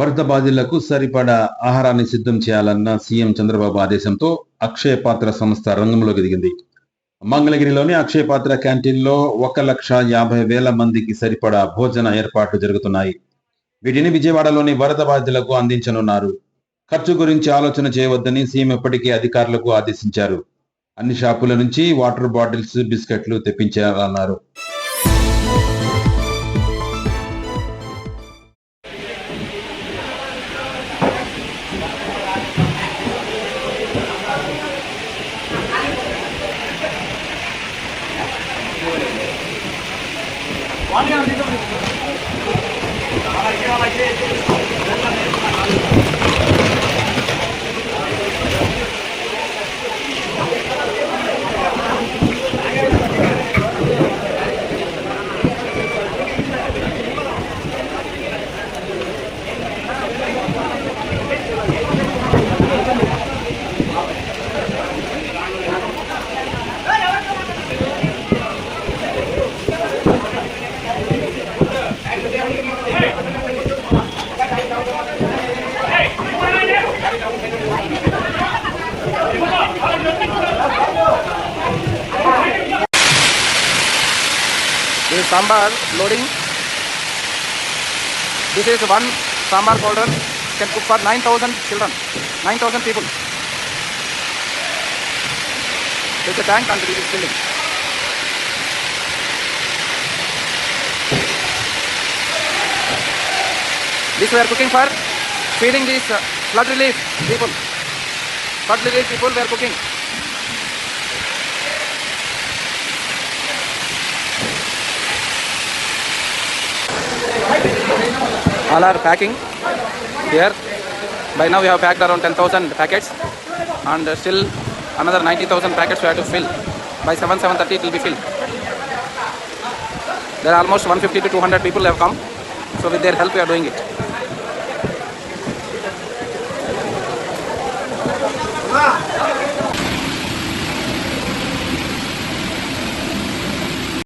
వరద బాధితులకు సరిపడా ఆహారాన్ని సిద్ధం చేయాలన్న సీఎం చంద్రబాబు ఆదేశంతో అక్షయ పాత్ర సంస్థ రంగంలోకి దిగింది. మంగళగిరిలోని అక్షయ పాత్ర క్యాంటీన్లో 1,50,000 మందికి సరిపడా భోజన ఏర్పాట్లు జరుగుతున్నాయి. వీటిని విజయవాడలోని వరద బాధితులకు అందించనున్నారు. ఖర్చు గురించి ఆలోచన చేయవద్దని సీఎం ఇప్పటికే అధికారులకు ఆదేశించారు. అన్ని షాపుల నుంచి వాటర్ బాటిల్స్, బిస్కెట్లు తెప్పించాలన్నారు. This is sambar loading. This is one sambar powder can cook for 9,000 children, 9,000 people. There's a tank and it is filling. This we are cooking for feeding these flood relief people. Flood relief people we are cooking. All are packing here. By now we have packed around 10,000 packets and still another 90,000 packets we have to fill. By 7:30 it will be filled. There are almost 150 to 200 people have come, so with their help we are doing it.